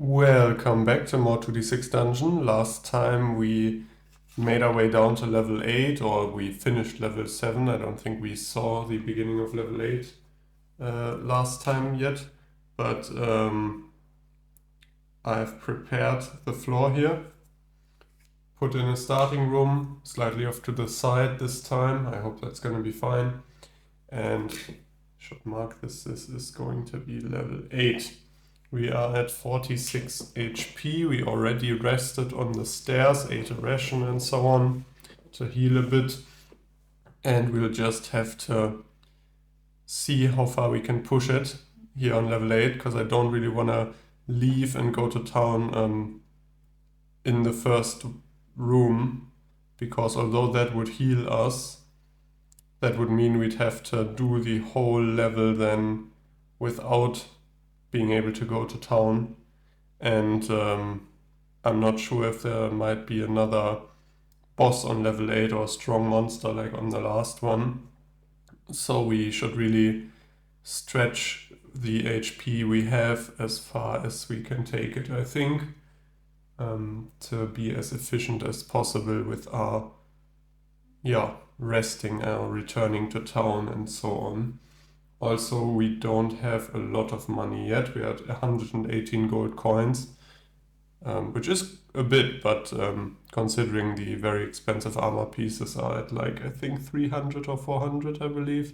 Welcome back to more 2d6 Dungeon. Last time we made our way down to level 8, or we finished level 7. I don't think we saw the beginning of level 8 last time yet, but I've prepared the floor here. Put in a starting room, slightly off to the side this time. I hope that's going to be fine. And should mark this is going to be level 8. We are at 46 HP. We already rested on the stairs, ate a ration and so on to heal a bit. And we'll just have to see how far we can push it here on level 8, because I don't really want to leave and go to town in the first room, because although that would heal us, that would mean we'd have to do the whole level then without being able to go to town, and I'm not sure if there might be another boss on level 8 or a strong monster like on the last one. So we should really stretch the HP we have as far as we can take it, I think, to be as efficient as possible with our resting, returning to town and so on. Also, we don't have a lot of money yet. We're at 118 gold coins, which is a bit, but considering the very expensive armor pieces are at like, I think 300 or 400, I believe,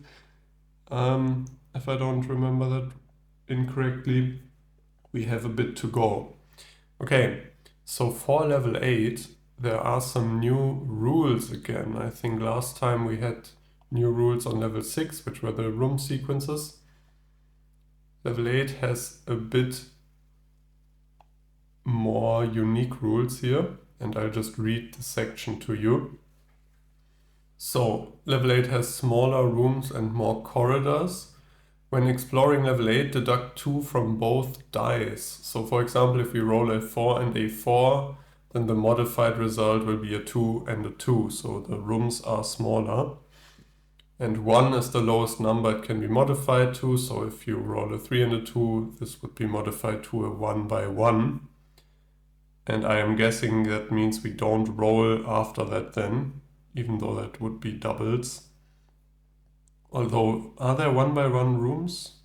if I don't remember that incorrectly. We have a bit to go. Okay, so for level 8, there are some new rules again. I think last time we had new rules on level 6, which were the room sequences. Level 8 has a bit more unique rules here, and I'll just read the section to you. So, level 8 has smaller rooms and more corridors. When exploring level 8, deduct 2 from both dice. So for example, if we roll a 4 and a 4, then the modified result will be a 2 and a 2, so the rooms are smaller. And 1 is the lowest number it can be modified to, so if you roll a 3 and a 2, this would be modified to a 1 by 1. And I am guessing that means we don't roll after that then, even though that would be doubles. Although, are there 1 by 1 rooms?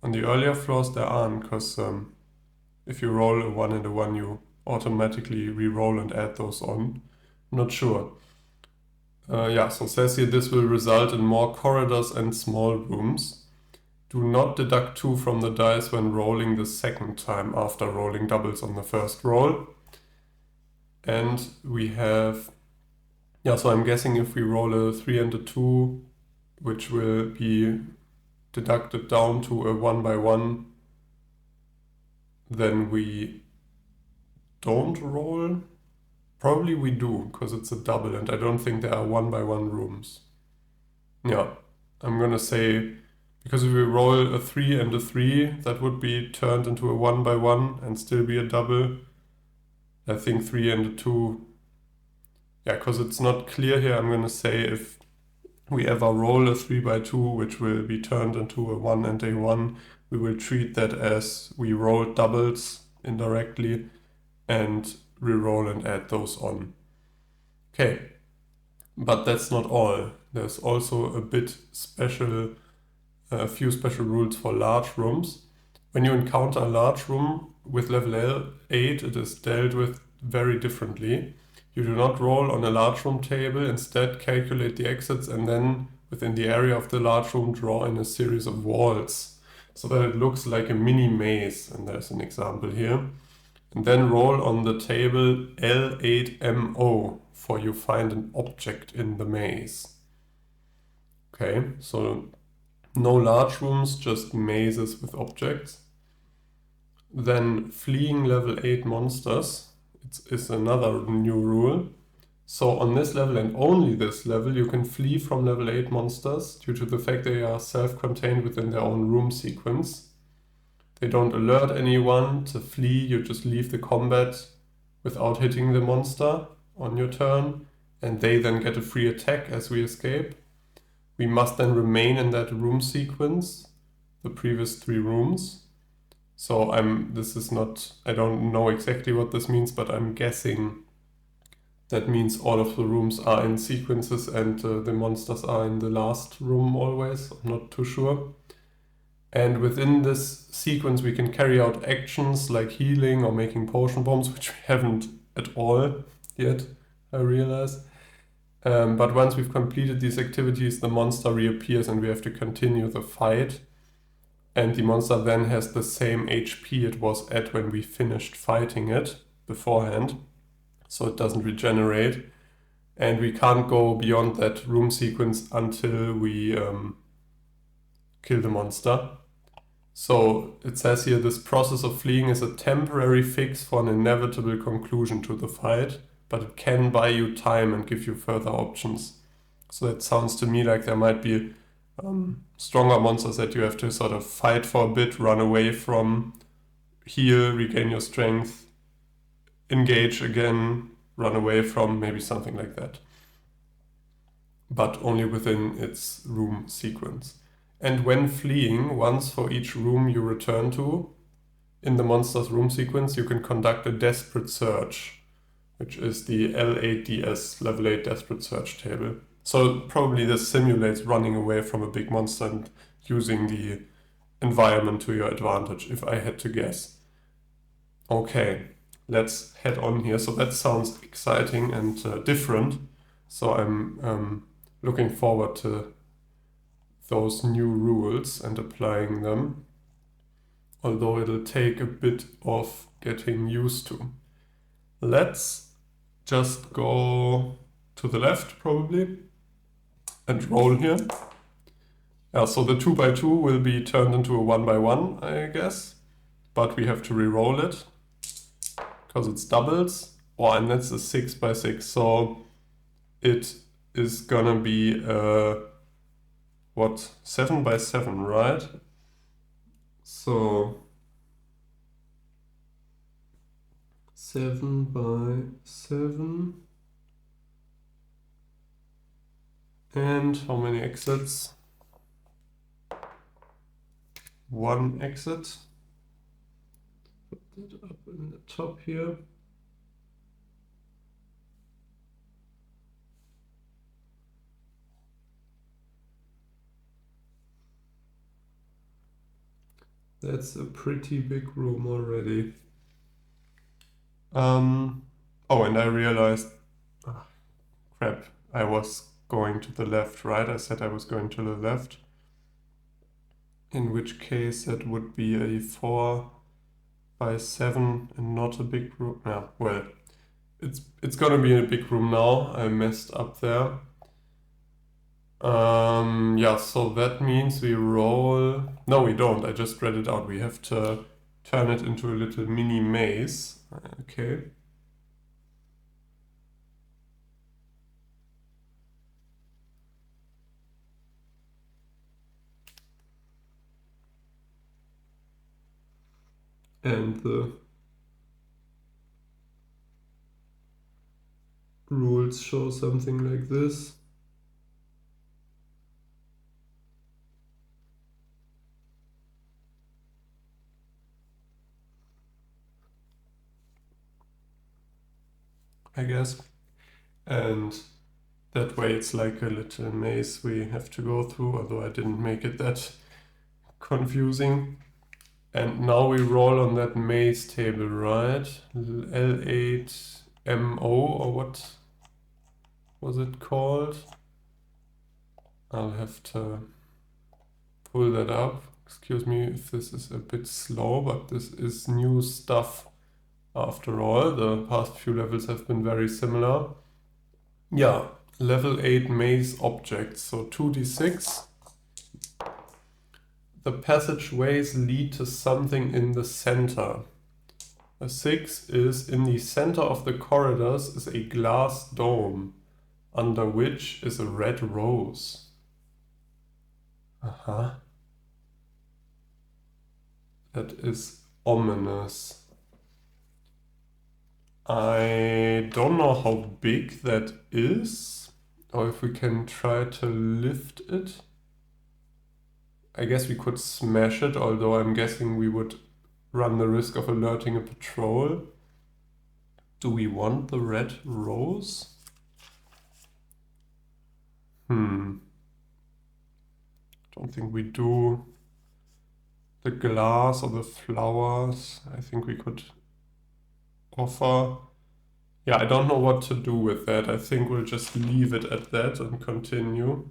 On the earlier floors there aren't, because if you roll a 1 and a 1, you automatically re-roll and add those on. Not sure. So it says here this will result in more corridors and small rooms. Do not deduct 2 from the dice when rolling the second time after rolling doubles on the first roll. And we have, so I'm guessing if we roll a 3 and a 2, which will be deducted down to a 1 by 1, then we don't roll. Probably we do, because it's a double, and I don't think there are 1 by 1 rooms. Yeah, I'm gonna say, because if we roll a 3 and a 3, that would be turned into a 1 by 1 and still be a double. I think 3 and a 2, because it's not clear here, I'm gonna say if we ever roll a 3 by 2, which will be turned into a 1 and a 1, we will treat that as we rolled doubles indirectly and reroll and add those on. Okay, but that's not all. There's also a bit special, a few special rules for large rooms. When you encounter a large room with level 8, it is dealt with very differently. You do not roll on a large room table, instead calculate the exits and then within the area of the large room draw in a series of walls so that it looks like a mini maze, and there's an example here. And then roll on the table L8MO for you find an object in the maze. Okay, so no large rooms, just mazes with objects. Then fleeing level 8 monsters is another new rule. So on this level and only this level, you can flee from level 8 monsters due to the fact they are self-contained within their own room sequence. They don't alert anyone to flee, you just leave the combat without hitting the monster on your turn, and they then get a free attack as we escape. We must then remain in that room sequence, the previous 3 rooms, So this is not, I don't know exactly what this means, but I'm guessing that means all of the rooms are in sequences and the monsters are in the last room always. I'm not too sure. And within this sequence, we can carry out actions like healing or making potion bombs, which we haven't at all yet, I realize. But once we've completed these activities, the monster reappears and we have to continue the fight. And the monster then has the same HP it was at when we finished fighting it beforehand. So it doesn't regenerate. And we can't go beyond that room sequence until we kill the monster. So it says here, this process of fleeing is a temporary fix for an inevitable conclusion to the fight, but it can buy you time and give you further options. So that sounds to me like there might be stronger monsters that you have to sort of fight for a bit, run away from, heal, regain your strength, engage again, run away from, maybe something like that. But only within its room sequence. And when fleeing, once for each room you return to, in the monster's room sequence, you can conduct a desperate search, which is the L8DS, level 8 desperate search table. So probably this simulates running away from a big monster and using the environment to your advantage, if I had to guess. Okay, let's head on here. So that sounds exciting and different. So I'm looking forward to those new rules and applying them, although it'll take a bit of getting used to. Let's just go to the left probably and roll here. Yeah, so the 2x2 will be turned into a 1x1, I guess, but we have to re-roll it because it's doubles. Oh, and that's a 6x6, so it is gonna be what, 7x7, right? So 7x7. And how many exits? One exit. Put that up in the top here. That's a pretty big room already. Oh, and I realized, crap, I was going to the left, right? I said I was going to the left. In which case that would be a 4x7 and not a big room. Yeah, well, it's gonna be in a big room now. I messed up there. Yeah, so that means we roll. No, we don't. I just read it out. We have to turn it into a little mini maze. Okay. And the rules show something like this. I guess. And that way it's like a little maze we have to go through, although I didn't make it that confusing. And now we roll on that maze table, right? L8MO, or what was it called? I'll have to pull that up. Excuse me if this is a bit slow, but this is new stuff after all. The past few levels have been very similar. Yeah, level 8 maze objects, so 2d6. The passageways lead to something in the center. A 6 is in the center of the corridors is a glass dome, under which is a red rose. That is ominous. I don't know how big that is, or if we can try to lift it. I guess we could smash it, although I'm guessing we would run the risk of alerting a patrol. Do we want the red rose? Don't think we do. The glass or the flowers, I think we could offer. Yeah, I don't know what to do with that. I think we'll just leave it at that and continue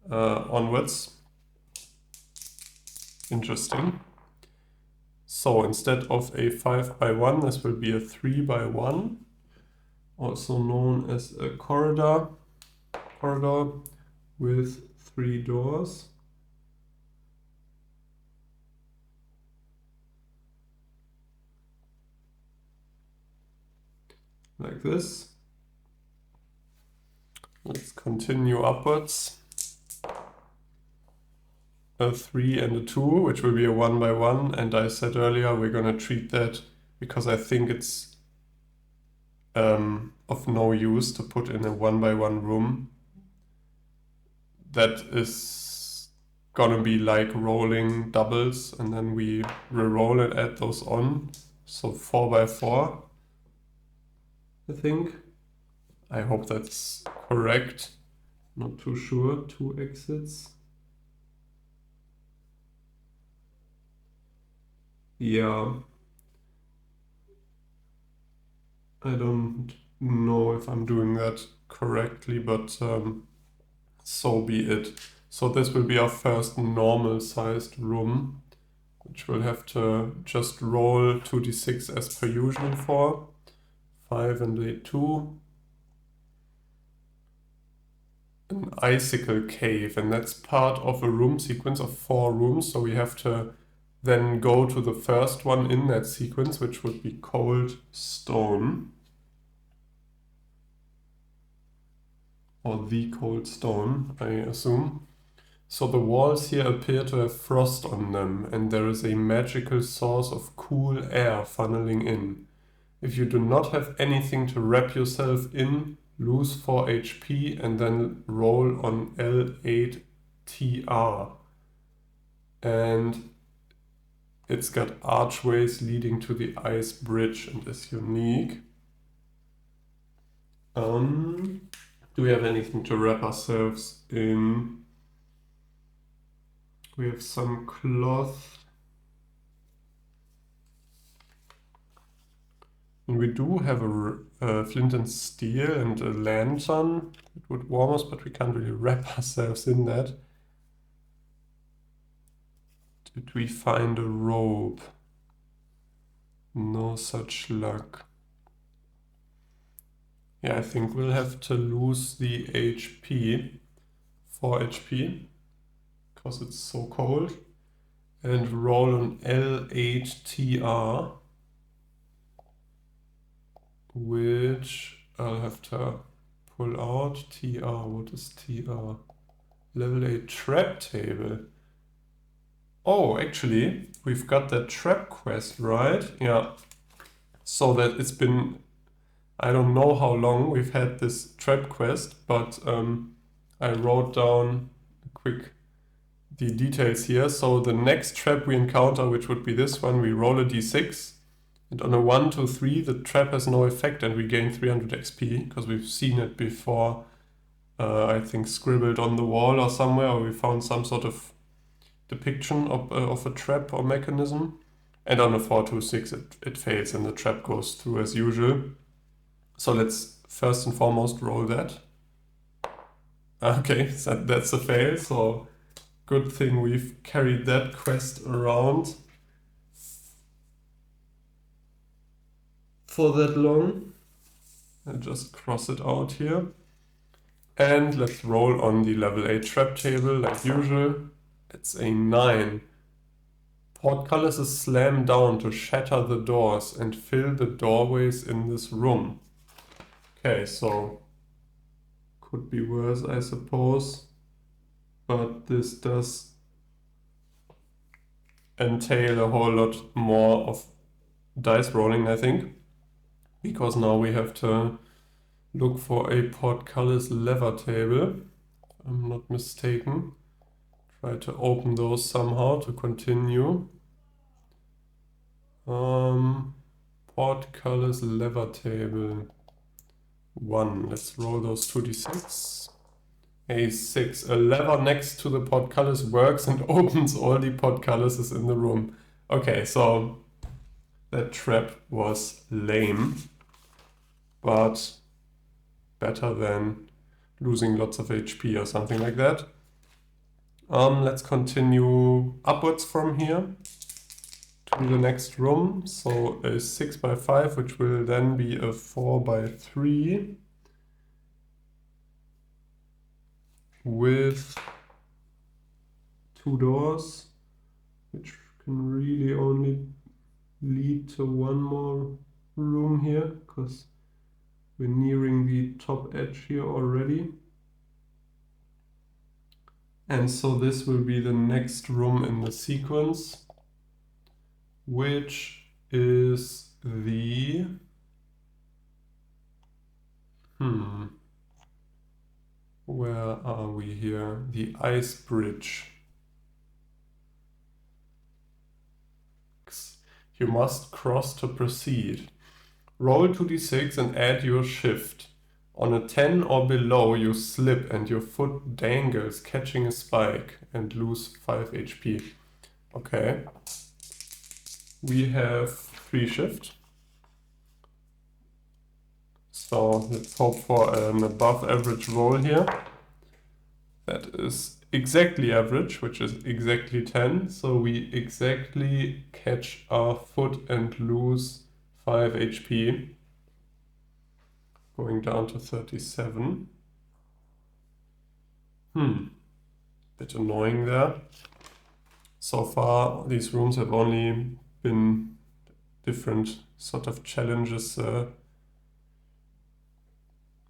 onwards. Interesting. So instead of a 5x1, this will be a 3x1, also known as a corridor with 3 doors. Like this. Let's continue upwards. A 3 and a 2, which will be a 1x1, and I said earlier we're gonna treat that because I think it's of no use to put in a 1x1 room. That is gonna be like rolling doubles, and then we re-roll and add those on. So 4x4, I think. I hope that's correct. Not too sure. 2 exits. Yeah. I don't know if I'm doing that correctly, but so be it. So this will be our first normal sized room, which we'll have to just roll 2d6 as per usual for. 5 and a 2. An icicle cave, and that's part of a room sequence of 4 rooms, so we have to then go to the first one in that sequence, which would be cold stone. Or the cold stone, I assume. So the walls here appear to have frost on them, and there is a magical source of cool air funneling in. If you do not have anything to wrap yourself in, lose 4 HP and then roll on L8TR. And it's got archways leading to the ice bridge and is unique. Do we have anything to wrap ourselves in? We have some cloth. And we do have a flint and steel and a lantern. It would warm us, but we can't really wrap ourselves in that. Did we find a rope? No such luck. Yeah, I think we'll have to lose the HP, 4 HP, because it's so cold, and roll on L8TR, which I'll have to pull out. TR, what is TR? Level 8 trap table. Oh, actually, we've got that trap quest, right? Yeah. So that it's been, I don't know how long we've had this trap quest, but I wrote down the details here. So the next trap we encounter, which would be this one, we roll a d6, and on a 1, 2, 3, the trap has no effect and we gain 300 XP, because we've seen it before, I think scribbled on the wall or somewhere, or we found some sort of depiction of a trap or mechanism. And on a 4, 2, 6, it fails and the trap goes through as usual. So let's first and foremost roll that. Okay, so that's a fail, so good thing we've carried that quest around for that long. I'll just cross it out here. And let's roll on the level 8 trap table like usual. It's a 9. Portcullis is slammed down to shatter the doors and fill the doorways in this room. Okay, so could be worse, I suppose. But this does entail a whole lot more of dice rolling, I think. Because now we have to look for a portcullis lever table, if I'm not mistaken. Try to open those somehow to continue. Portcullis lever table. 1. Let's roll those 2d6. A6. A lever next to the portcullis works and opens all the portcullises in the room. Okay, so that trap was lame, but better than losing lots of HP or something like that. Let's continue upwards from here to the next room. So a 6x5, which will then be a 4x3 with 2 doors, which can really only lead to one more room here, because we're nearing the top edge here already. And so this will be the next room in the sequence, which is the... Where are we here? The ice bridge. You must cross to proceed. Roll 2d6 and add your shift. On a 10 or below, you slip and your foot dangles, catching a spike, and lose 5 HP. Okay. We have 3 shift. So let's hope for an above average roll here. That is exactly average, which is exactly 10. So we exactly catch our foot and lose 5 HP. Going down to 37. Bit annoying there. So far, these rooms have only been different sort of challenges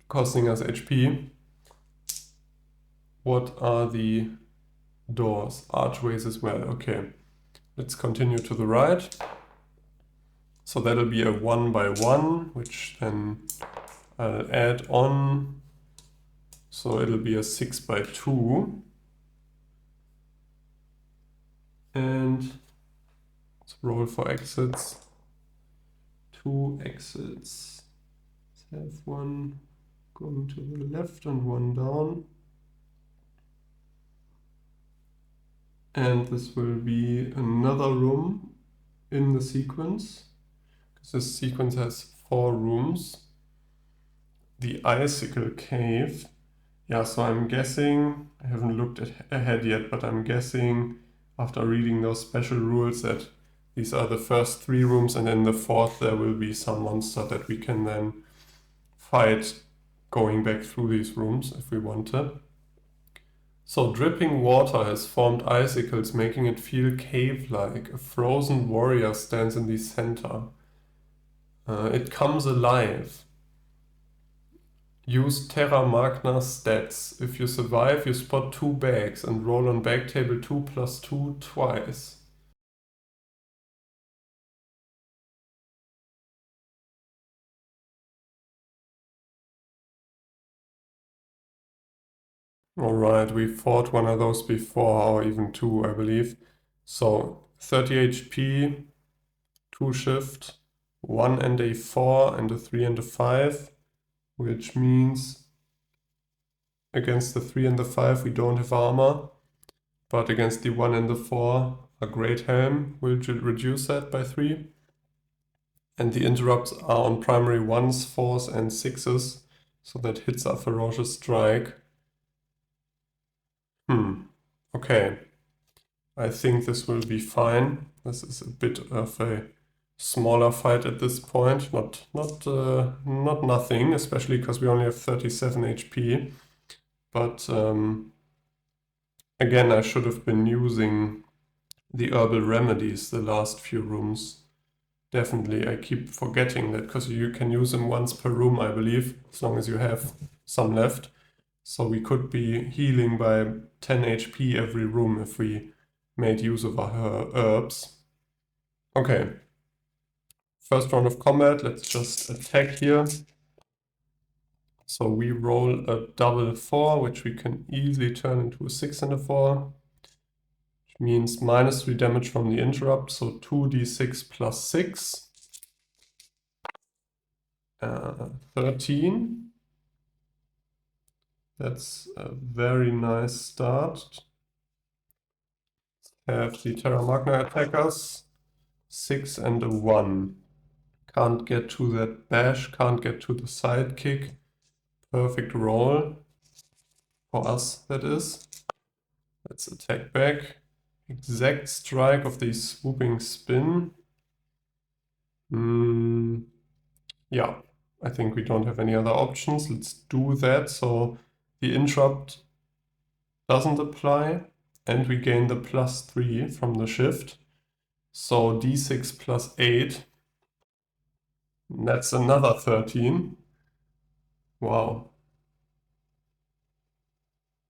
costing us HP. What are the doors? Archways as well. Okay, let's continue to the right. So that'll be a 1x1, which then I'll add on. So it'll be a 6x2. And let's roll for exits. 2 exits. Let's have one going to the left and one down. And this will be another room in the sequence, because this sequence has 4 rooms. The icicle cave. Yeah, so I'm guessing, I haven't looked ahead yet, but I'm guessing after reading those special rules that these are the first 3 rooms, and in the 4th there will be some monster that we can then fight going back through these rooms if we want to. So dripping water has formed icicles, making it feel cave-like. A frozen warrior stands in the center. It comes alive. Use Terra Magna stats. If you survive, you spot 2 bags and roll on bag table 2 + 2 twice. Alright, we fought one of those before, or even 2, I believe. So 30 HP, 2 shift, 1 and a 4, and a 3 and a 5, which means against the 3 and the 5 we don't have armor, but against the 1 and the 4 a great helm will reduce that by 3. And the interrupts are on primary 1s, 4s and 6s, so that hits are ferocious strike. Okay. I think this will be fine. This is a bit of a smaller fight at this point. Not nothing, especially because we only have 37 HP. But again, I should have been using the herbal remedies the last few rooms. Definitely, I keep forgetting that because you can use them once per room, I believe, as long as you have some left. So we could be healing by 10 HP every room if we made use of our herbs. Okay. First round of combat, let's just attack here. So we roll a double 4, which we can easily turn into a 6 and a 4. Which means -3 damage from the interrupt, so 2d6 plus 6. 13. That's a very nice start. Have the Terra Magna attackers. 6 and a 1. Can't get to that bash, can't get to the sidekick. Perfect roll. For us, that is. Let's attack back. Exact strike of the swooping spin. Yeah, I think we don't have any other options. Let's do that. So the interrupt doesn't apply, and we gain the +3 from the shift. So d6 plus 8. That's another 13. Wow.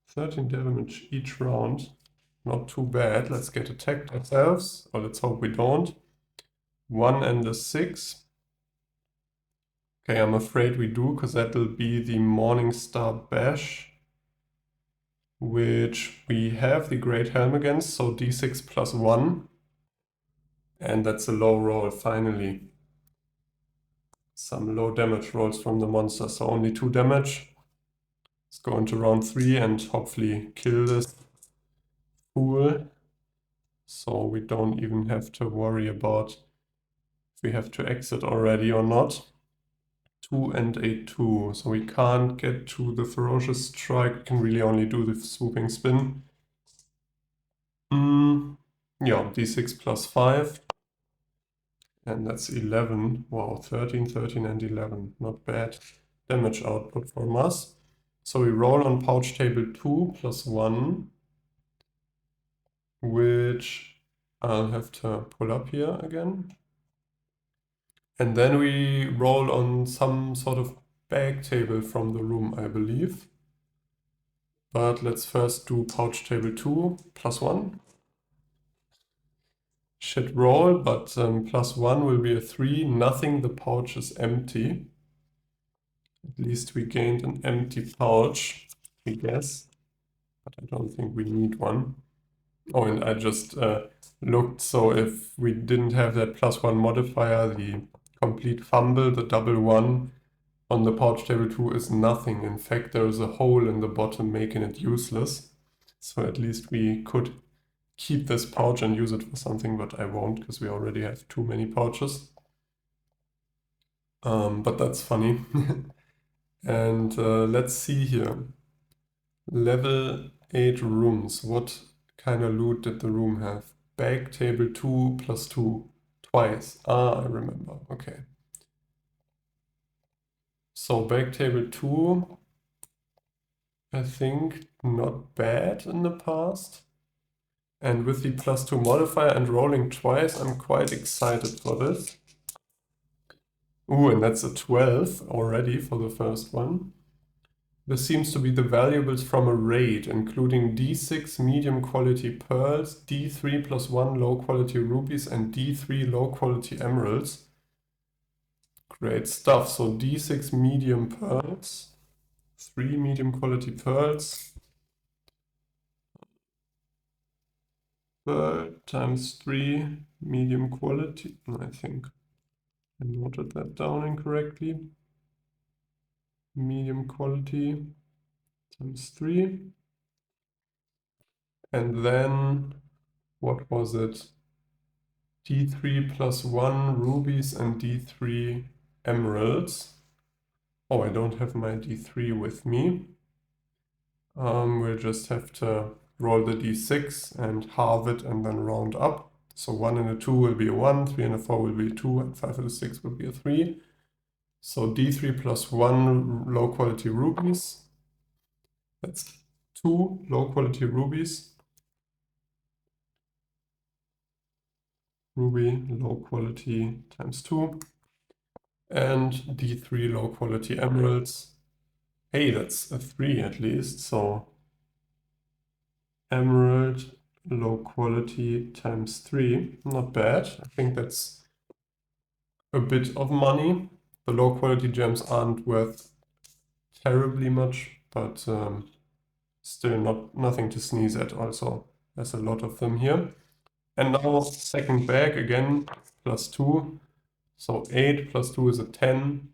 13 damage each round. Not too bad. Let's get attacked ourselves. Or let's hope we don't. 1 and a 6. Okay, I'm afraid we do, because that'll be the Morningstar Bash, which we have the Great Helm against, so d6 plus 1. And that's a low roll, finally. Some low damage rolls from the monster, so only 2 damage. Let's go into round 3 and hopefully kill this fool. So we don't even have to worry about if we have to exit already or not. 2 and a 2, so we can't get to the Ferocious Strike, we can really only do the Swooping Spin. Yeah, d6 plus 5, and that's 11. Wow, 13, 13 and 11, not bad damage output from us. So we roll on pouch table 2 plus 1, which I'll have to pull up here again. And then we roll on some sort of bag table from the room, I believe. But let's first do pouch table 2 plus 1. Shit roll, but plus 1 will be a 3. Nothing, the pouch is empty. At least we gained an empty pouch, I guess. But I don't think we need one. Oh, and I just looked, so if we didn't have that plus 1 modifier, the complete fumble, the double 1 on the pouch table 2 is nothing. In fact, there is a hole in the bottom making it useless. So at least we could keep this pouch and use it for something, but I won't because we already have too many pouches. But that's funny. And let's see here. Level 8 rooms. What kind of loot did the room have? Bag table 2 plus 2. Twice. Ah, I remember. Okay. So bag table 2, I think not bad in the past. And with the plus 2 modifier and rolling twice, I'm quite excited for this. Ooh, and that's a 12 already for the first one. This seems to be the valuables from a raid, including D6 medium quality pearls, D3 plus 1 low quality rubies, and D3 low quality emeralds. Great stuff. So D6 medium pearls, 3 medium quality pearls, pearl times 3 medium quality. I think I noted that down incorrectly. Medium quality times 3. And then, what was it? D3 plus 1 rubies and D3 emeralds. Oh, I don't have my D3 with me. We'll just have to roll the D6 and halve it and then round up. So 1 and a 2 will be a 1, 3 and a 4 will be a 2, and 5 and a 6 will be a 3. So D3 plus 1 low quality rubies. That's 2 low quality rubies. Ruby low quality times 2. And D3 low quality emeralds. Hey, that's a 3 at least, so emerald low quality times 3. Not bad. I think that's a bit of money. The low quality gems aren't worth terribly much, but still nothing to sneeze at also. There's a lot of them here. And now second bag again, +2. So 8 plus 2 is a 10.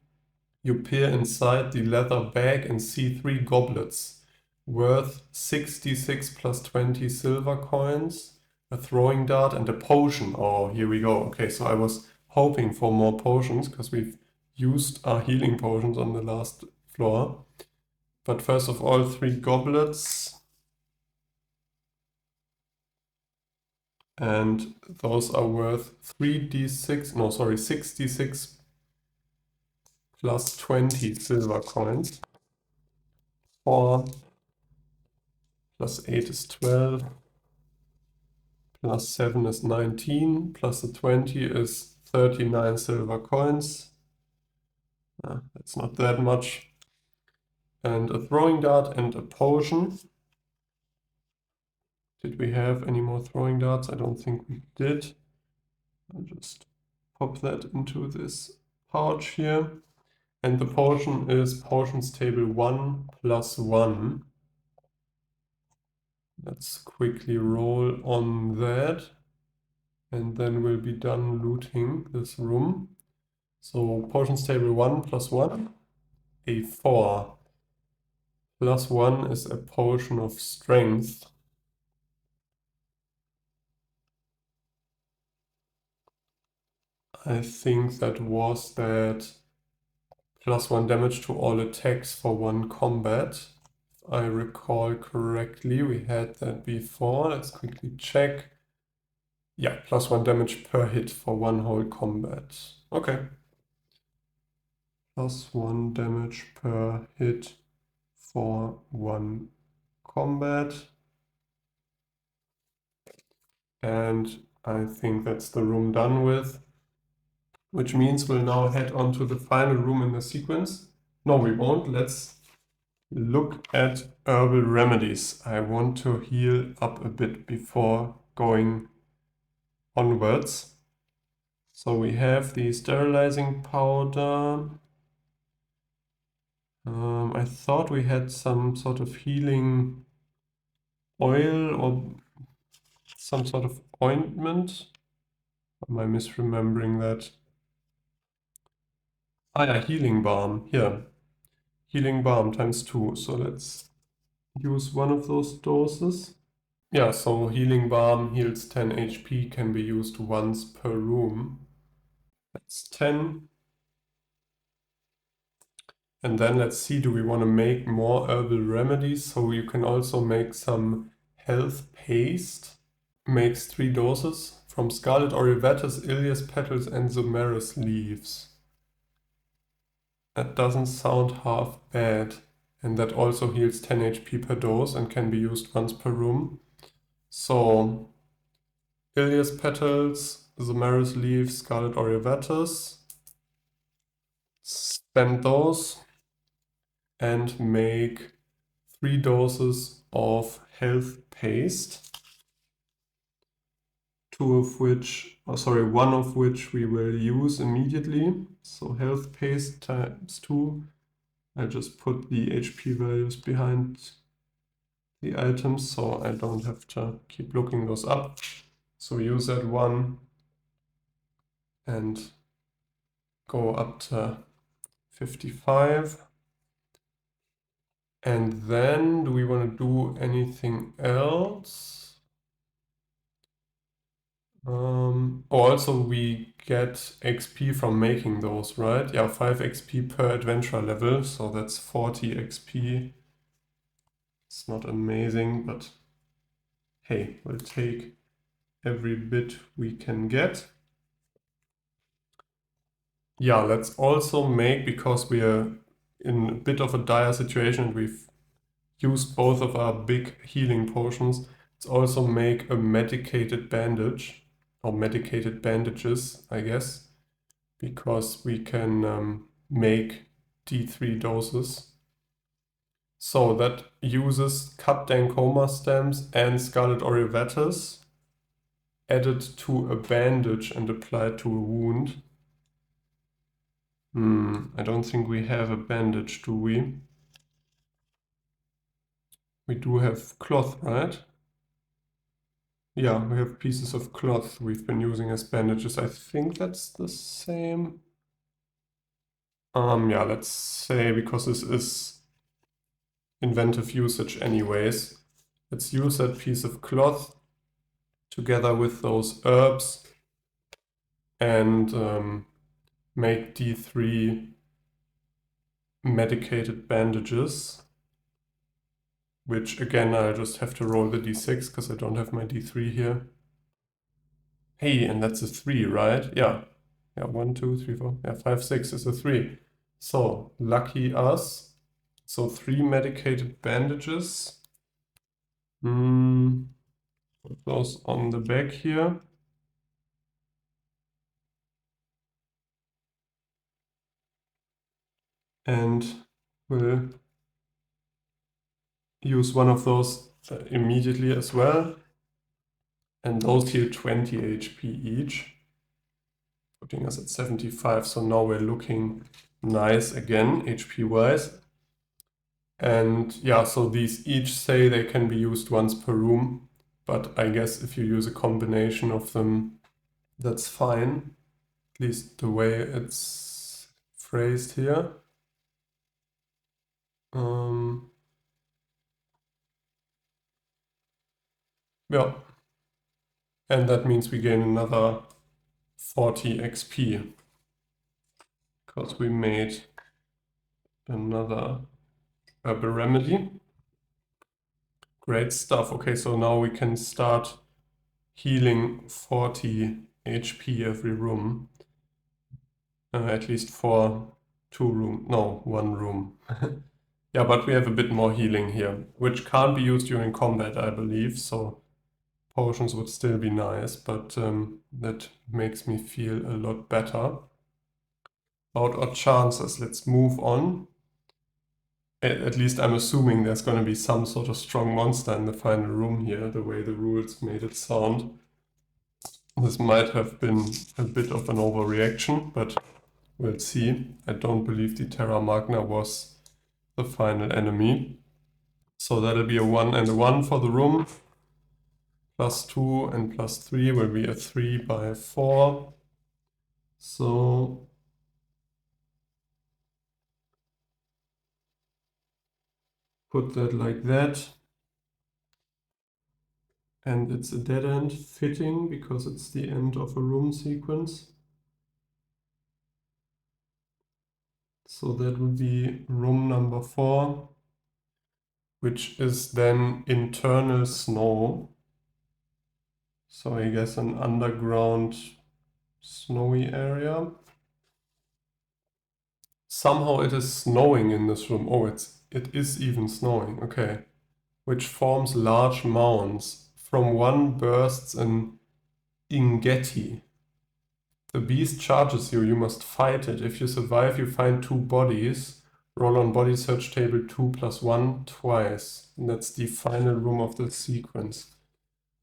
You peer inside the leather bag and see 3 goblets worth 66 plus 20 silver coins, a throwing dart, and a potion. Oh, here we go. Okay, so I was hoping for more potions because we've used our healing potions on the last floor. But first of all, 3 goblets. And those are worth 66 plus 20 silver coins. 4 plus 8 is 12. Plus 7 is 19. Plus the 20 is 39 silver coins. That's not that much. And a throwing dart and a potion. Did we have any more throwing darts? I don't think we did. I'll just pop that into this pouch here. And the potion is potions table 1 plus 1. Let's quickly roll on that. And then we'll be done looting this room. So potions table 1 plus 1, a 4. Plus 1 is a potion of strength. I think that was that plus 1 damage to all attacks for 1 combat. If I recall correctly, we had that before. Let's quickly check. Yeah, plus 1 damage per hit for 1 whole combat. Okay. Plus 1 damage per hit for 1 combat. And I think that's the room done with. Which means we'll now head on to the final room in the sequence. No, we won't. Let's look at herbal remedies. I want to heal up a bit before going onwards. So we have the sterilizing powder. I thought we had some sort of healing oil or some sort of ointment. Am I misremembering that? Ah yeah, healing balm. Here. Healing balm times 2. So let's use one of those doses. Yeah, so healing balm heals 10 HP, can be used once per room. That's 10. And then let's see, do we want to make more herbal remedies? So you can also make some health paste. Makes 3 doses from Scarlet Orivetus, Ilias petals, and Zomerus leaves. That doesn't sound half bad. And that also heals 10 HP per dose and can be used once per room. So, Ilias petals, Zomerus leaves, Scarlet Orivetus. Spend those and make 3 doses of health paste. 1 of which we will use immediately. So health paste times 2. I just put the HP values behind the items so I don't have to keep looking those up. So use that one and go up to 55. And then do we want to do anything else? Also we get XP from making those, right? Yeah, 5 XP per adventure level, so that's 40 XP. It's not amazing, but hey, we'll take every bit we can get. Yeah, let's also make, because we are in a bit of a dire situation, we've used both of our big healing potions, let's also make a medicated bandage, or medicated bandages, I guess, because we can make D3 doses. So that uses cut Dankoma stems and Scarlet Orivetus added to a bandage and applied to a wound. I don't think we have a bandage, do we? We do have cloth, right? yeah, we have pieces of cloth we've been using as bandages. I think that's the same. Yeah, let's say, because this is inventive usage anyways, let's use that piece of cloth together with those herbs and make D3 medicated bandages, which again, I'll just have to roll the D6 because I don't have my D3 here. Hey, and that's a 3, right? Yeah. Yeah, 1, 2, 3, 4. Yeah, 5, 6 is a 3. So, lucky us. So, 3 medicated bandages. Put those on the back here. And we'll use one of those immediately as well. And those heal 20 HP each, putting us at 75. So now we're looking nice again, HP wise. And yeah, so these each say they can be used once per room, but I guess if you use a combination of them, that's fine. At least the way it's phrased here. Yeah, and that means we gain another 40 XP because we made another herbal remedy. Great stuff. Okay, so now we can start healing 40 HP every room. At least for 1 room. Yeah, but we have a bit more healing here, which can't be used during combat, I believe, so potions would still be nice, but that makes me feel a lot better about our chances. Let's move on. At least I'm assuming there's going to be some sort of strong monster in the final room here, the way the rules made it sound. This might have been a bit of an overreaction, but we'll see. I don't believe the Terra Magna was the final enemy. So that'll be a 1 and a 1 for the room. +2 and +3 will be a 3 by 4. So put that like that. And it's a dead end, fitting, because it's the end of a room sequence. So that would be room number 4, which is then internal snow. So I guess an underground snowy area. Somehow it is snowing in this room. Oh, it is even snowing. Okay. Which forms large mounds. From one bursts an ingeti. The beast charges you. You must fight it. If you survive, you find 2 bodies. Roll on body search table 2 + 1 twice. And that's the final room of the sequence.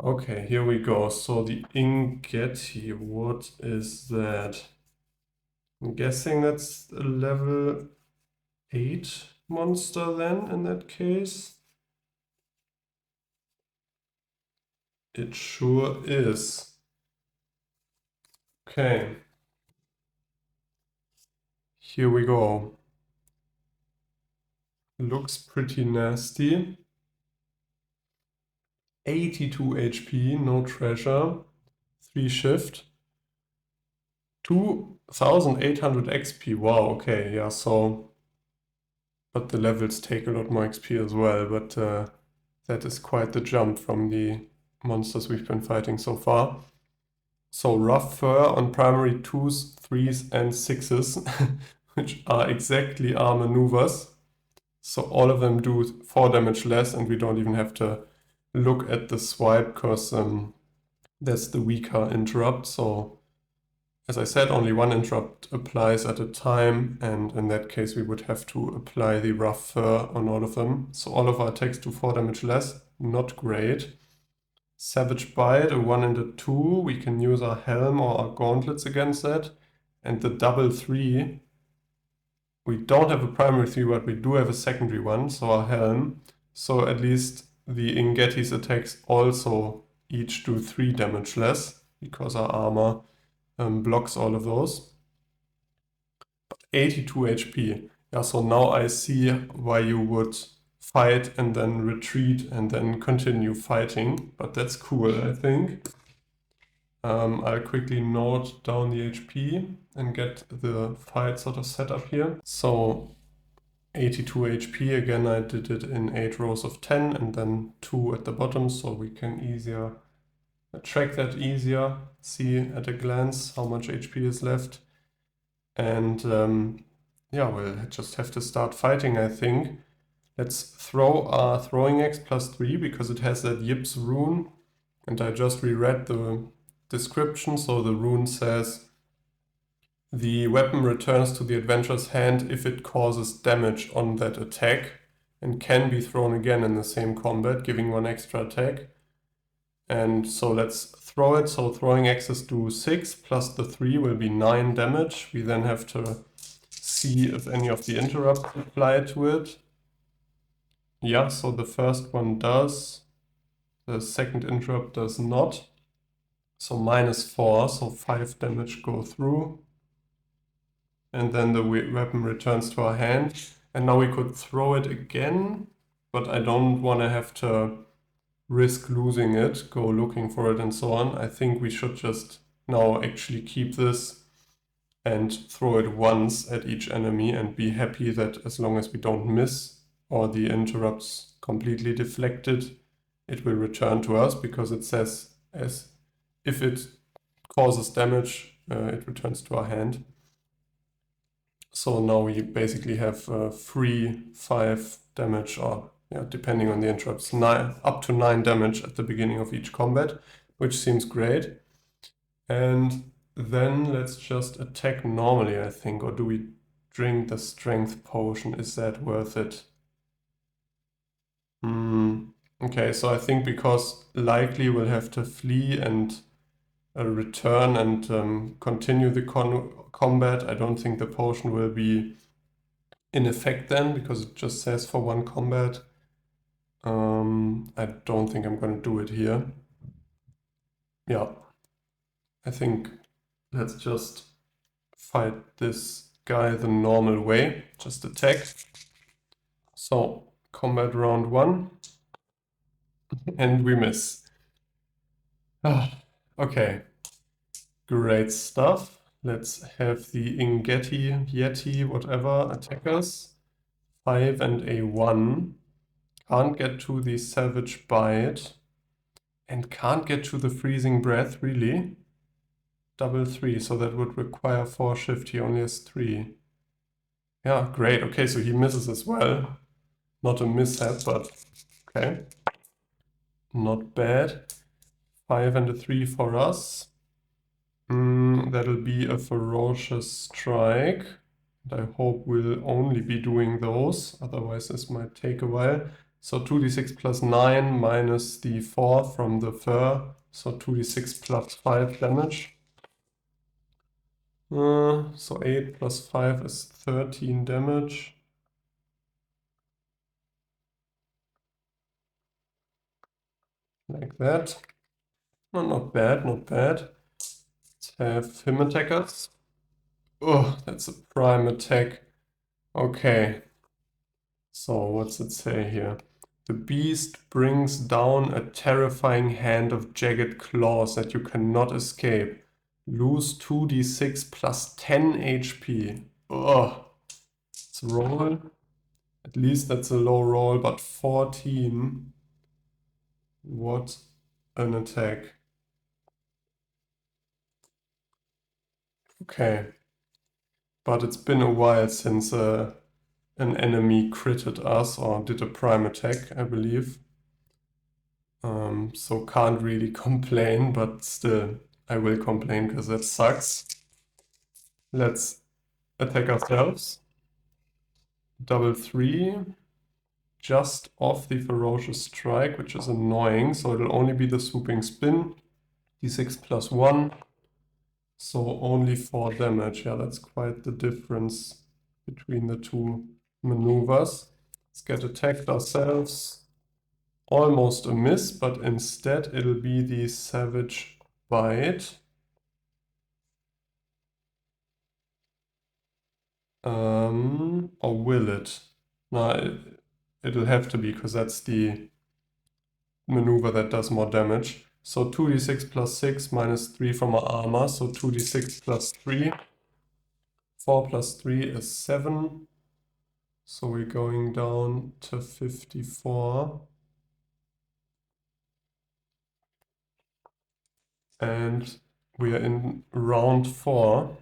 Okay, here we go. So the ingeti, what is that? I'm guessing that's a level 8 monster then, in that case. It sure is. Okay. Here we go. Looks pretty nasty. 82 HP, no treasure. 3 shift. 2800 XP. Wow, okay, yeah, so... But the levels take a lot more XP as well, but that is quite the jump from the monsters we've been fighting so far. So rough fur on primary 2s, 3s and 6s, which are exactly our maneuvers. So all of them do 4 damage less, and we don't even have to look at the swipe because that's the weaker interrupt. So as I said, only 1 interrupt applies at a time, and in that case we would have to apply the rough fur on all of them. So all of our attacks do 4 damage less, not great. Savage Bite, a 1 and a 2, we can use our helm or our gauntlets against that. And the double 3, we don't have a primary 3, but we do have a secondary one, so our helm. So at least the Ingeti's attacks also each do 3 damage less, because our armor blocks all of those. But 82 HP. Yeah, so now I see why you would fight and then retreat and then continue fighting, but that's cool, I think. I'll quickly note down the HP and get the fight sort of set up here. So 82 HP, again I did it in 8 rows of 10 and then 2 at the bottom, so we can easier track that easier, see at a glance how much HP is left. And yeah, we'll just have to start fighting, I think. Let's throw our throwing axe +3 because it has that Yips rune. And I just reread the description, so the rune says the weapon returns to the adventurer's hand if it causes damage on that attack and can be thrown again in the same combat, giving 1 extra attack. And so let's throw it. So throwing axes do 6 plus the 3 will be 9 damage. We then have to see if any of the interrupts apply to it. Yeah, so the first one does. The second interrupt does not. So -4, so 5 damage go through. And then the weapon returns to our hand. And now we could throw it again, but I don't want to have to risk losing it, go looking for it and so on. I think we should just now actually keep this and throw it once at each enemy and be happy that as long as we don't miss or the interrupts completely deflected, it will return to us, because it says as if it causes damage, it returns to our hand. So now we basically have free 5 damage, or yeah, depending on the interrupts, up to 9 damage at the beginning of each combat, which seems great. And then let's just attack normally, I think. Or do we drink the strength potion? Is that worth it? Okay, so I think because likely we'll have to flee and return and continue the combat, I don't think the potion will be in effect then, because it just says for 1 combat. I don't think I'm going to do it here. Yeah, I think let's just fight this guy the normal way, just attack. So, combat round 1, and we miss. Okay, great stuff. Let's have the Yeti, whatever, attackers. 5 and a 1. Can't get to the Savage Bite. And can't get to the Freezing Breath, really? Double 3, so that would require 4 shift. He only has 3. Yeah, great. Okay, so he misses as well. Not a mishap, but okay. Not bad. 5 and a 3 for us. That'll be a Ferocious Strike. And I hope we'll only be doing those, otherwise this might take a while. So 2d6 plus 9 minus the 4 from the fur, so 2d6 plus 5 damage. So 8 plus 5 is 13 damage. Like that. No, not bad, not bad. Let's have him attack us. Oh, that's a prime attack. Okay. So what's it say here? The beast brings down a terrifying hand of jagged claws that you cannot escape. Lose 2d6 plus 10 HP. Ugh. Let's roll. At least that's a low roll, but 14. What an attack. Okay. But it's been a while since an enemy critted us or did a prime attack, I believe. So can't really complain, but still, I will complain because that sucks. Let's attack ourselves. Double 3. Just off the Ferocious Strike, which is annoying, so it'll only be the Swooping Spin. d6 plus 1. So only 4 damage. Yeah, that's quite the difference between the two maneuvers. Let's get attacked ourselves. almost a miss, but instead it'll be the Savage Bite. Or will it? No, it'll have to be, because that's the maneuver that does more damage. So 2d6 plus 6 minus 3 from our armor, so 2d6 plus 3. 4 plus 3 is 7. So we're going down to 54. And we are in round 4.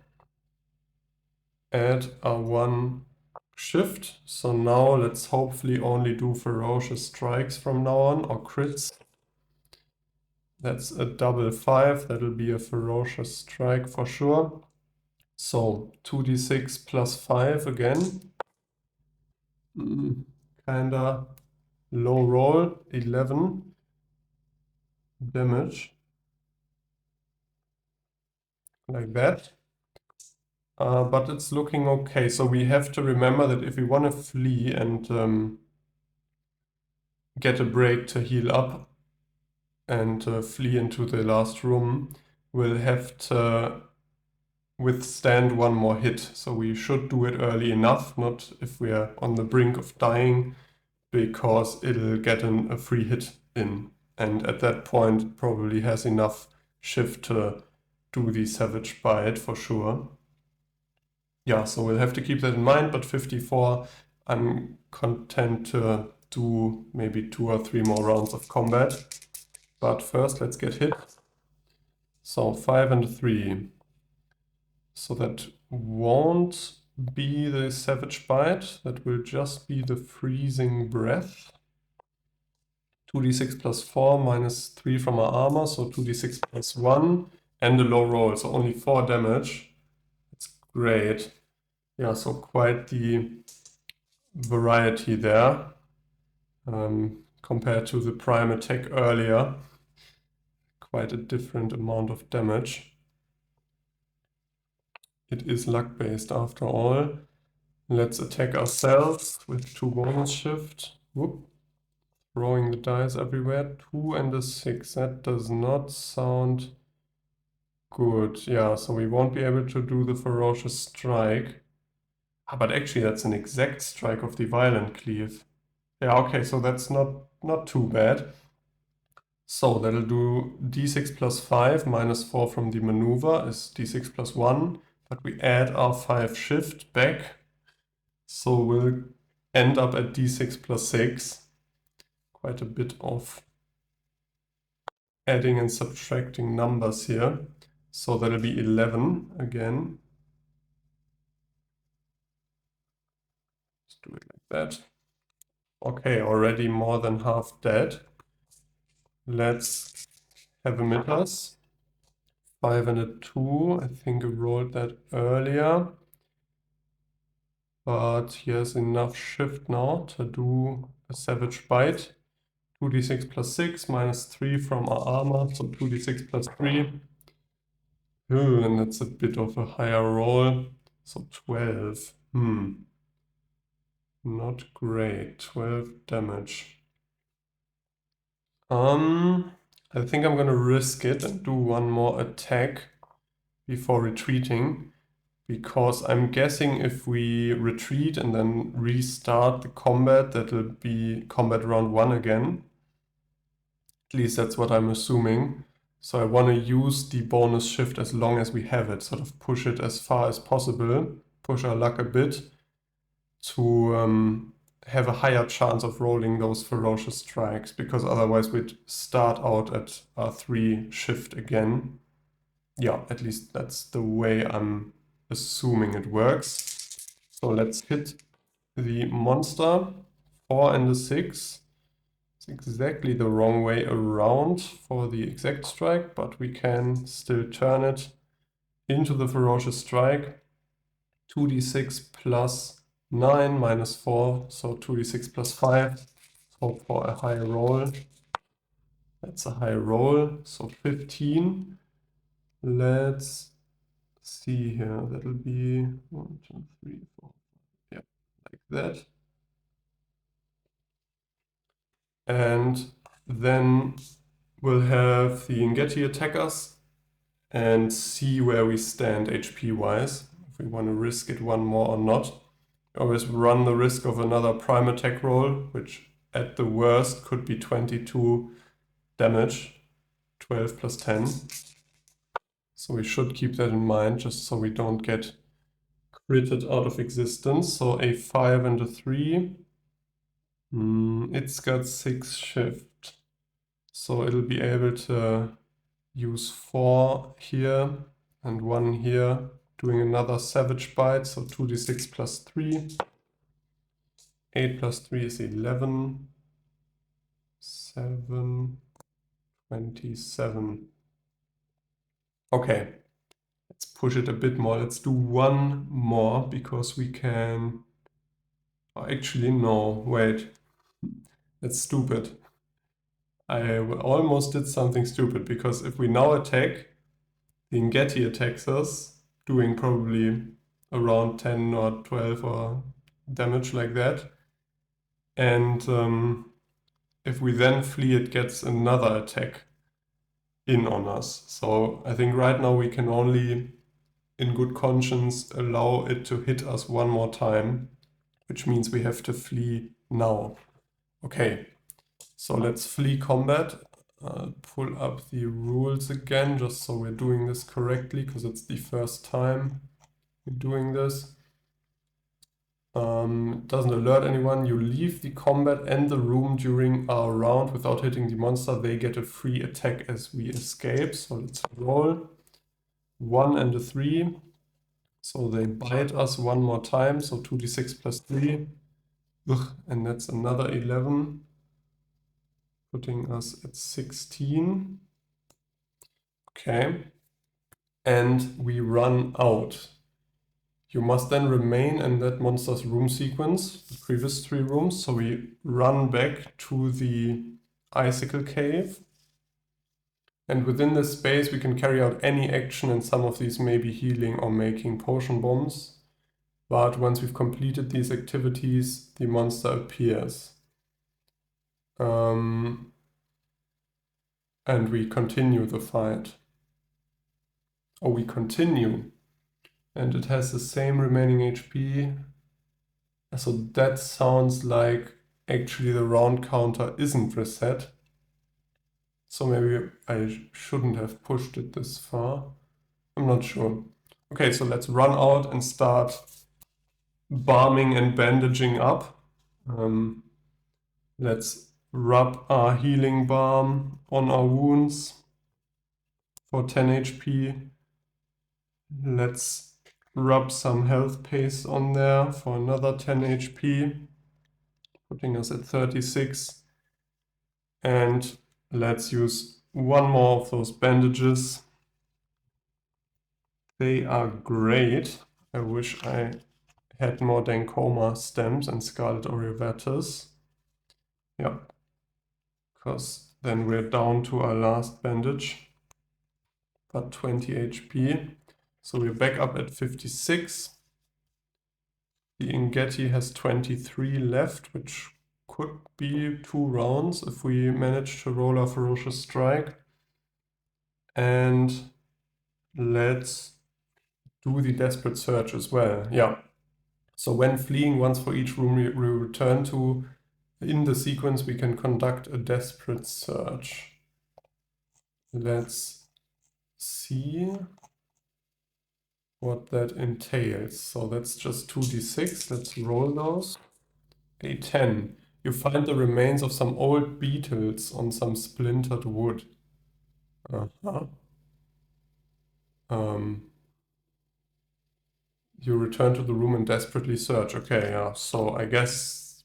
Add a 1 shift. So now let's hopefully only do ferocious strikes from now on, or crits. That's a double 5. That'll be a ferocious strike for sure. So 2d6 plus 5 again. Kinda low roll. 11 damage. Like that. But it's looking okay. So we have to remember that if we want to flee and get a break to heal up and flee into the last room, we'll have to withstand one more hit. So we should do it early enough, not if we are on the brink of dying, because it'll get a free hit in. And at that point, it probably has enough shift to do the Savage Bite for sure. Yeah, so we'll have to keep that in mind, but 54, I'm content to do maybe 2 or 3 more rounds of combat. But first, let's get hit. So 5 and 3. So that won't be the Savage Bite, that will just be the Freezing Breath. 2d6 plus 4 minus 3 from our armor, so 2d6 plus 1, and a low roll, so only 4 damage. That's great. Yeah, so quite the variety there compared to the prime attack earlier. Quite a different amount of damage. It is luck-based after all. Let's attack ourselves with 2 bonus shift. Whoop. Throwing the dice everywhere. 2 and a 6. That does not sound good. Yeah, so we won't be able to do the ferocious strike. But actually that's an exact strike of the violent cleave. Yeah, okay, so that's not too bad. So that'll do d6 plus 5 minus 4 from the maneuver is d6 plus 1. But we add our 5 shift back. So we'll end up at d6 plus 6. Quite a bit of adding and subtracting numbers here. So that'll be 11 again. Let's do it like that. Okay, already more than half dead. Let's have a mitters. 5 and a 2. I think I rolled that earlier. But he has enough shift now to do a Savage Bite. 2d6 plus 6 minus 3 from our armor, so 2d6 plus 3. And that's a bit of a higher roll. So 12. Not great. 12 damage. I think I'm gonna risk it and do one more attack before retreating, because I'm guessing if we retreat and then restart the combat, that'll be combat round 1 again. At least that's what I'm assuming. So I want to use the bonus shift as long as we have it, sort of push it as far as possible, push our luck a bit to have a higher chance of rolling those ferocious strikes, because otherwise we'd start out at our 3 shift again. Yeah, at least that's the way I'm assuming it works. So let's hit the monster. 4 and a 6. It's exactly the wrong way around for the exact strike, but we can still turn it into the ferocious strike. 2d6 plus 9 minus 4, so 2d6 plus 5. Let's hope for a high roll. That's a high roll, so 15. Let's see here, that'll be 1, 2, 3, 4, yeah, like that. And then we'll have the Ingeti attack us and see where we stand HP wise, if we want to risk it one more or not. Always run the risk of another prime attack roll, which at the worst could be 22 damage, 12 plus 10. So we should keep that in mind, just so we don't get critted out of existence. So a 5 and a 3. It's got 6 shift. So it'll be able to use 4 here and 1 here, doing another Savage Bite, so 2d6 plus 3. 8 plus 3 is 11. 7, 27. Okay, let's push it a bit more. Let's do one more because we can... Oh, actually, no, wait. That's stupid. I almost did something stupid because if we now attack, the Ingeti attacks us, doing probably around 10 or 12 or damage like that. And if we then flee, it gets another attack in on us. So I think right now we can only, in good conscience, allow it to hit us one more time, which means we have to flee now. Okay, so let's flee combat. Pull up the rules again, just so we're doing this correctly, because it's the first time we're doing this. It doesn't alert anyone. You leave the combat and the room during our round without hitting the monster. They get a free attack as we escape. So let's roll. 1 and a 3. So they bite us one more time. So 2d6 plus 3. Ugh, and that's another 11. Putting us at 16. Okay. And we run out. You must then remain in that monster's room sequence, the previous 3 rooms. So we run back to the icicle cave. And within this space, we can carry out any action, and some of these may be healing or making potion bombs. But once we've completed these activities, the monster appears. And we continue the fight. Or we continue. And it has the same remaining HP. So that sounds like actually the round counter isn't reset. So maybe I shouldn't have pushed it this far. I'm not sure. Okay, so let's run out and start balming and bandaging up. Let's rub our healing balm on our wounds for 10 HP. Let's rub some health paste on there for another 10 HP, putting us at 36. And let's use one more of those bandages. They are great. I wish I had more Dankoma stems and Scarlet Aureatus. Yeah, because then we're down to our last bandage, but 20 HP. So we're back up at 56. The Ingeti has 23 left, which could be 2 rounds if we manage to roll our Ferocious Strike. And let's do the Desperate Search as well. Yeah. So when fleeing once for each room we return to, in the sequence we can conduct a Desperate Search. Let's see what that entails. So that's just 2d6. Let's roll those. A 10. You find the remains of some old beetles on some splintered wood. You return to the room and desperately search. Okay, yeah. So I guess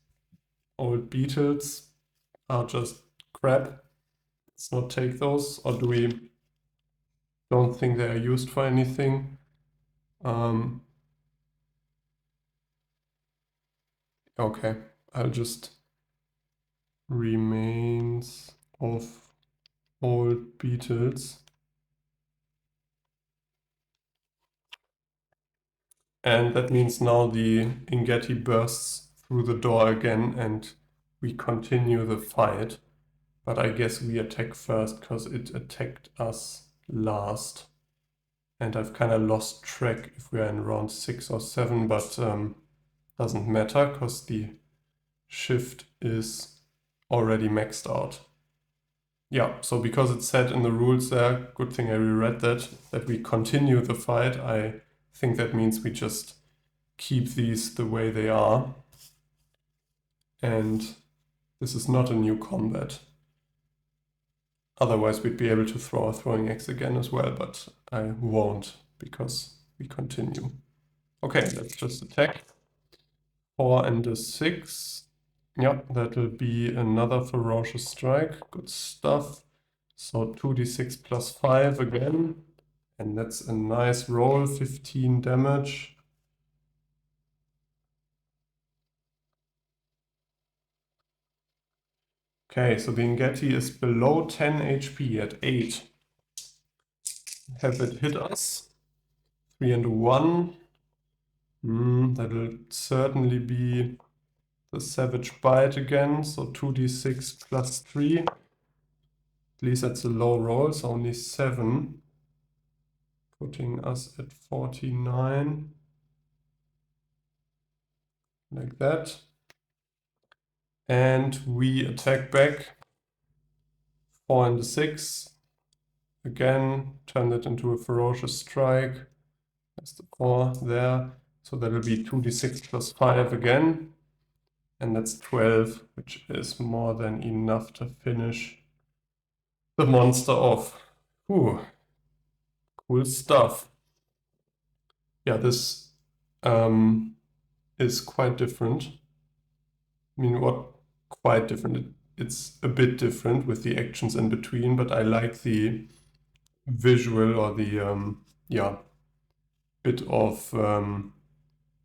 old beetles are just crap. Let's not take those. Or do we don't think they are used for anything? Okay, I'll just remains of old beetles. And that means now the Ingeti bursts through the door again and we continue the fight. But I guess we attack first because it attacked us last. And I've kind of lost track if we are in round 6 or 7, but doesn't matter because the shift is already maxed out. Yeah, so because it said in the rules there, good thing I reread that we continue the fight, I think that means we just keep these the way they are. And this is not a new combat. Otherwise we'd be able to throw our throwing axe again as well, but I won't because we continue. Okay, let's just attack. 4 and a 6. Yep, that'll be another ferocious strike. Good stuff. So 2d6 plus 5 again. And that's a nice roll, 15 damage. Okay, so the Ingeti is below 10 HP at 8. Have it hit us. 3 and a 1. That'll certainly be the Savage Bite again. So 2d6 plus 3. At least that's a low roll, so only 7. Putting us at 49. Like that. And we attack back. 4 and a 6. Again, turn that into a ferocious strike. That's the 4 there. So that'll be 2d6 plus 5 again. And that's 12, which is more than enough to finish the monster off. Ooh, cool stuff. Yeah, this is quite different. I mean, what quite different? It's a bit different with the actions in between, but I like the visual or the yeah, bit of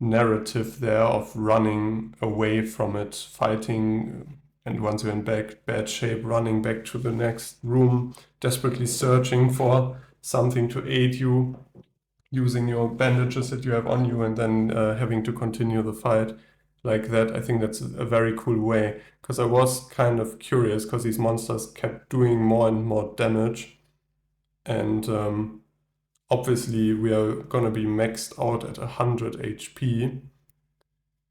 narrative there of running away from it, fighting, and once you're in bad shape, running back to the next room, desperately searching for something to aid you, using your bandages that you have on you, and then having to continue the fight like that. I think that's a very cool way, because I was kind of curious, because these monsters kept doing more and more damage, and obviously we are gonna be maxed out at 100 HP,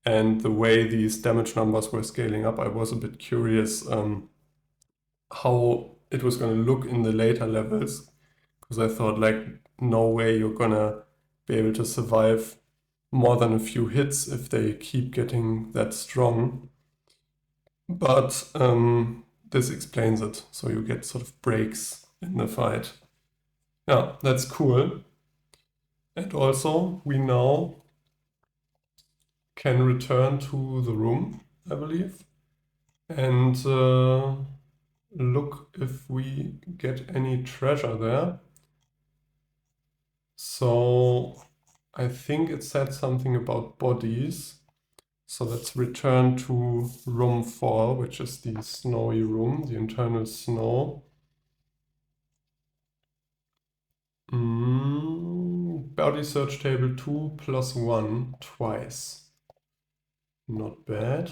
and the way these damage numbers were scaling up, I was a bit curious how it was gonna look in the later levels, because I thought, like, no way you're gonna be able to survive more than a few hits if they keep getting that strong. But this explains it, so you get sort of breaks in the fight. Yeah, that's cool. And also, we now can return to the room, I believe, and look if we get any treasure there. So I think it said something about bodies. So let's return to room 4, which is the snowy room, the internal snow. Body search table 2 plus 1 twice. Not bad.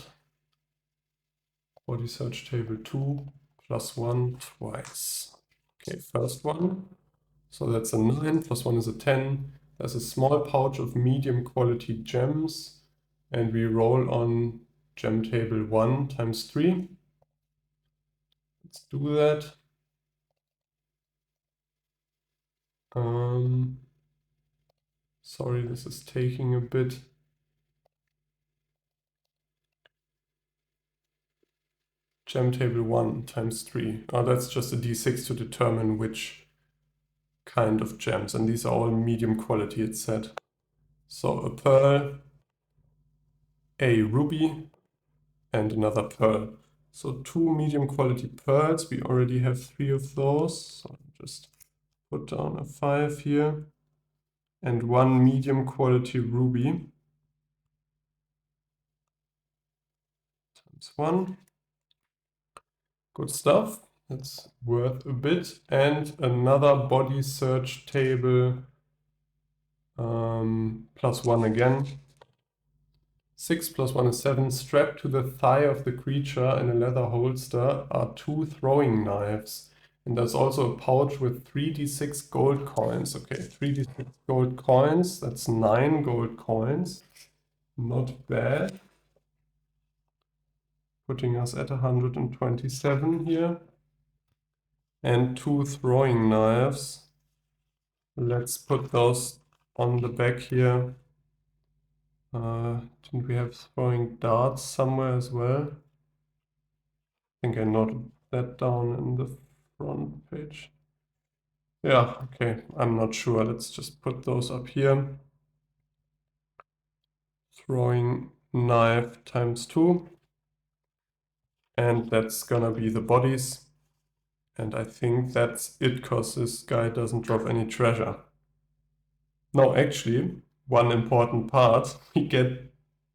Body search table 2 plus 1 twice. Okay, first one. So that's a 9, plus 1 is a 10. There's a small pouch of medium quality gems, and we roll on gem table 1 times 3. Let's do that. Sorry, this is taking a bit. Gem table 1 times 3. Oh, that's just a d6 to determine which kind of gems, and these are all medium quality, it said. So a pearl, a ruby, and another pearl. So 2 medium quality pearls, we already have 3 of those. So just put down a 5 here. And 1 medium quality ruby. Times 1. Good stuff. That's worth a bit. And another body search table, plus 1 again. 6 plus 1 is 7. Strapped to the thigh of the creature in a leather holster are 2 throwing knives. And there's also a pouch with 3d6 gold coins. Okay, 3d6 gold coins. That's 9 gold coins. Not bad. Putting us at 127 here. And 2 throwing knives. Let's put those on the back here. Didn't we have throwing darts somewhere as well? I think I noted that down in the front page. Yeah, okay, I'm not sure. Let's just put those up here. Throwing knife times 2. And that's gonna be the bodies. And I think that's it, because this guy doesn't drop any treasure. No, actually, one important part, we get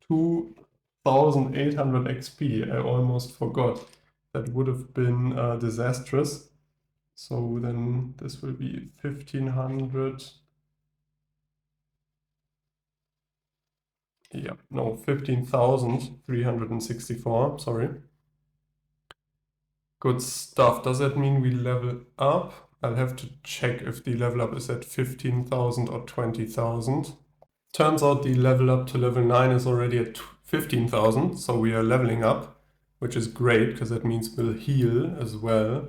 2,800 XP. I almost forgot. That would have been disastrous. So then this will be 1,500. Yeah, no, 15,364, sorry. Good stuff. Does that mean we level up? I'll have to check if the level up is at 15,000 or 20,000. Turns out the level up to level 9 is already at 15,000, so we are leveling up, which is great, because that means we'll heal as well.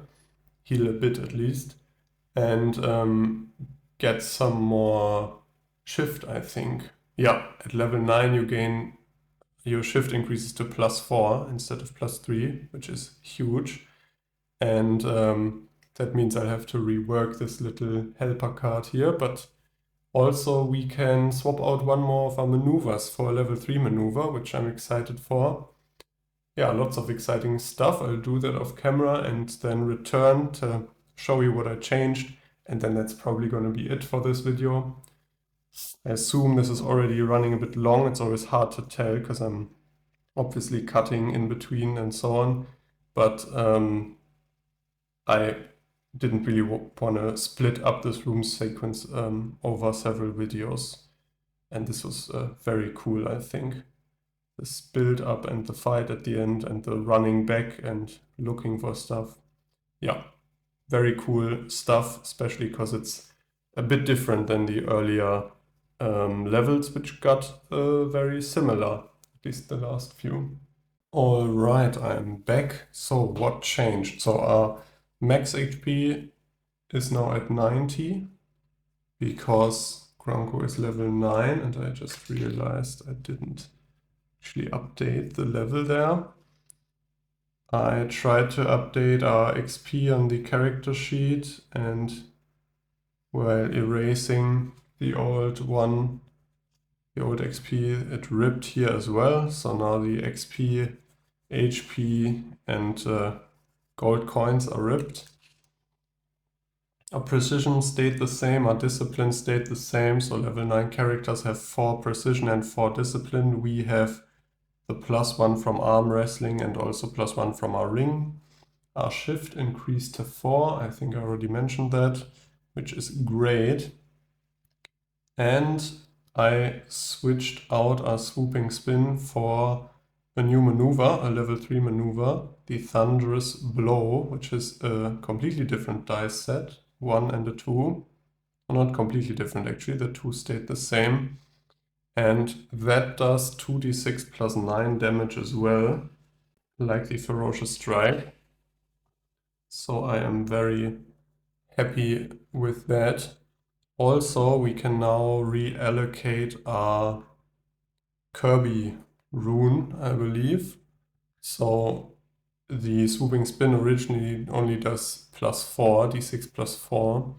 Heal a bit at least. And get some more shift, I think. Yeah, at level 9 you gain, your shift increases to +4 instead of +3, which is huge. And that means I have to rework this little helper card here, but also we can swap out one more of our maneuvers for a level 3 maneuver, which I'm excited for. Yeah, lots of exciting stuff. I'll do that off camera and then return to show you what I changed. And then that's probably going to be it for this video. I assume this is already running a bit long. It's always hard to tell because I'm obviously cutting in between and so on. But I didn't really want to split up this room sequence over several videos. And this was very cool, I think. This build up and the fight at the end and the running back and looking for stuff. Yeah, very cool stuff, especially because it's a bit different than the earlier levels, which got very similar, at least the last few. All right, I'm back. So what changed? So our max HP is now at 90 because Gronko is level 9, and I just realized I didn't actually update the level there. I tried to update our XP on the character sheet, and while erasing the old one, the old XP, it ripped here as well. So now the XP, HP, and gold coins are ripped. Our precision stayed the same, our discipline stayed the same. So level 9 characters have 4 precision and 4 discipline. We have the +1 from arm wrestling and also +1 from our ring. Our shift increased to 4. I think I already mentioned that, which is great. And I switched out our swooping spin for a new maneuver, a level 3 maneuver, the Thunderous Blow, which is a completely different dice set, 1 and a 2. Well, not completely different actually, the 2 stayed the same. And that does 2d6 plus 9 damage as well, like the Ferocious Strike. So I am very happy with that. Also, we can now reallocate our Kirby rune, I believe. So the swooping spin originally only does +4, d6 +4.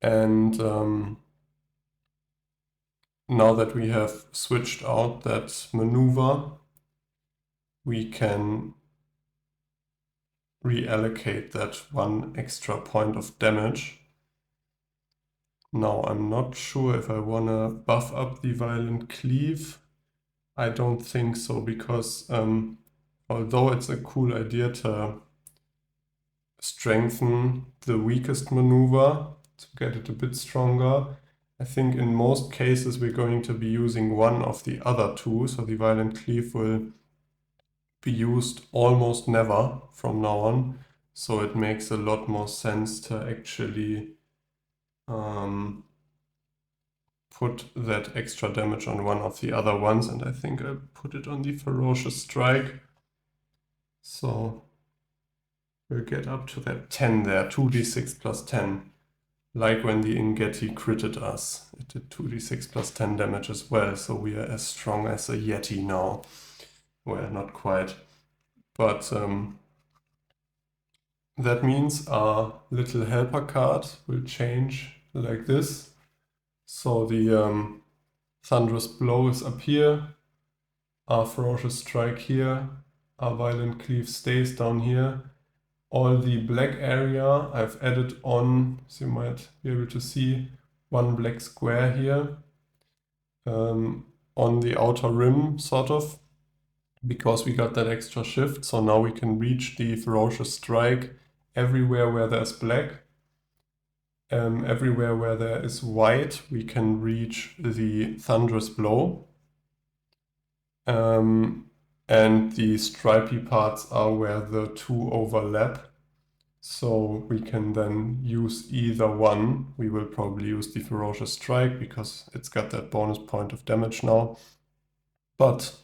And now that we have switched out that maneuver, we can reallocate that 1 extra point of damage. Now, I'm not sure if I want to buff up the Violent Cleave. I don't think so, because although it's a cool idea to strengthen the weakest maneuver to get it a bit stronger, I think in most cases we're going to be using one of the other two, so the Violent Cleave will be used almost never from now on, so it makes a lot more sense to actually put that extra damage on one of the other ones, and I think I put it on the Ferocious Strike. So we'll get up to that 10 there, 2d6 plus 10. Like when the Ingeti critted us. It did 2d6 plus 10 damage as well, so we are as strong as a Yeti now. Well, not quite. But that means our little helper card will change like this. So the Thunderous Blow is up here, our Ferocious Strike here, our Violent Cleave stays down here. All the black area I've added on, so you might be able to see one black square here on the outer rim, sort of, because we got that extra shift. So now we can reach the Ferocious Strike everywhere where there's black. Everywhere where there is white, we can reach the Thunderous Blow. And the stripy parts are where the two overlap. So we can then use either one. We will probably use the Ferocious Strike because it's got that bonus point of damage now. But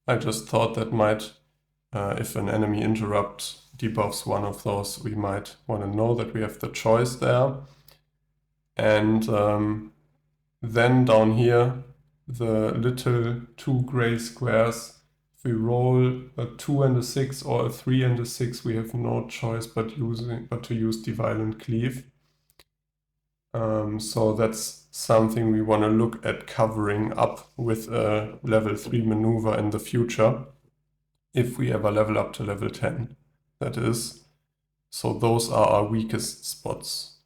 I just thought that might, if an enemy interrupt debuffs one of those, we might want to know that we have the choice there. And then down here, the little two gray squares, if we roll a 2 and a 6 or a 3 and a 6, we have no choice but to use the Violent Cleave. So that's something we want to look at covering up with a level 3 maneuver in the future, if we ever level up to level 10, that is. So those are our weakest spots.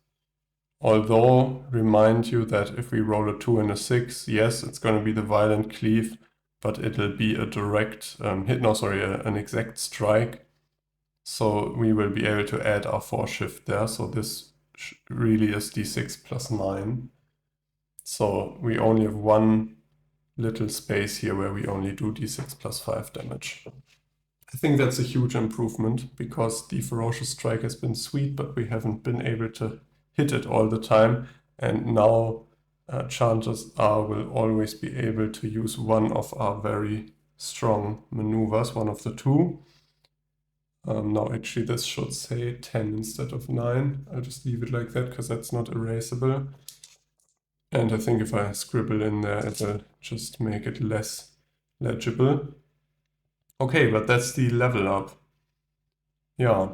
Although, remind you that if we roll a 2 and a 6, yes, it's going to be the Violent Cleave, but it'll be a direct hit, no, sorry, an exact strike. So we will be able to add our 4 shift there. So this really is d6 plus 9. So we only have one little space here where we only do d6 plus 5 damage. I think that's a huge improvement because the Ferocious Strike has been sweet, but we haven't been able to hit it all the time. And now chances are we'll always be able to use one of our very strong maneuvers, one of the two. Now actually this should say 10 instead of 9. I'll just leave it like that because that's not erasable. And I think if I scribble in there, it'll just make it less legible. Okay, but that's the level up. Yeah,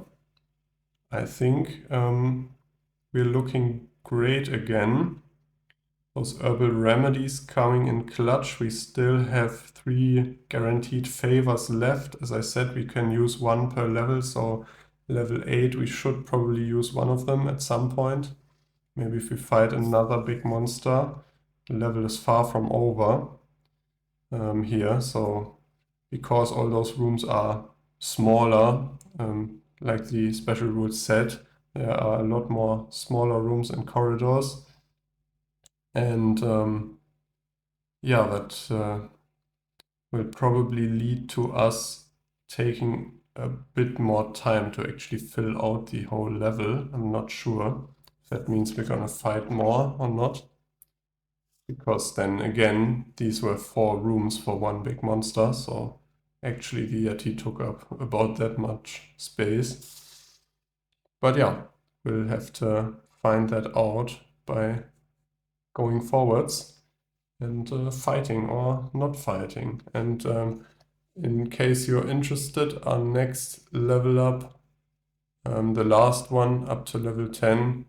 I think we're looking great again. Those herbal remedies coming in clutch. We still have 3 guaranteed favors left. As I said, we can use 1 per level, so level 8 we should probably use one of them at some point. Maybe if we fight another big monster. The level is far from over here, so because all those rooms are smaller, like the special rules said, there are a lot more smaller rooms and corridors. And yeah, that will probably lead to us taking a bit more time to actually fill out the whole level. I'm not sure if that means we're gonna fight more or not. Because then again, these were 4 rooms for one big monster, so actually the Yeti took up about that much space. But yeah, we'll have to find that out by going forwards and fighting or not fighting. And in case you're interested, our next level up, the last one up to level 10,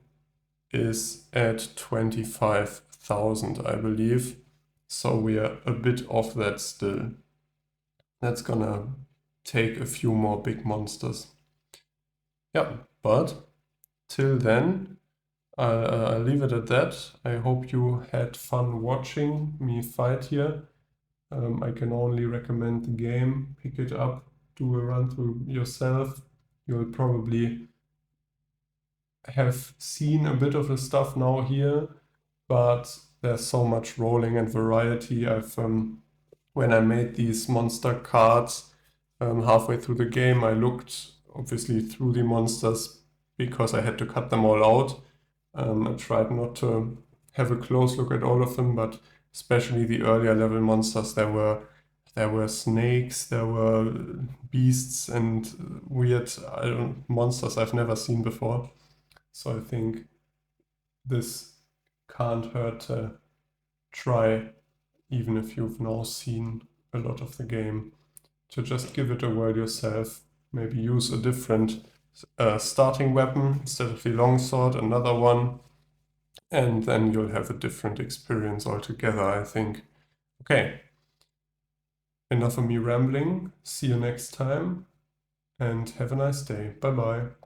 is at 25,000, I believe. So we are a bit off that still. That's gonna take a few more big monsters. Yeah, but till then, I'll leave it at that. I hope you had fun watching me fight here. I can only recommend the game. Pick it up, do a run through yourself. You'll probably have seen a bit of the stuff now here, but there's so much rolling and variety. When I made these monster cards halfway through the game, I looked obviously through the monsters because I had to cut them all out. I tried not to have a close look at all of them, but especially the earlier level monsters, there were snakes, there were beasts and weird monsters I've never seen before. So I think this can't hurt to try, even if you've now seen a lot of the game, to just give it a whirl yourself. Maybe use a different starting weapon instead of the longsword, another one, and then you'll have a different experience altogether, I think. Okay, enough of me rambling. See you next time, and have a nice day. Bye bye.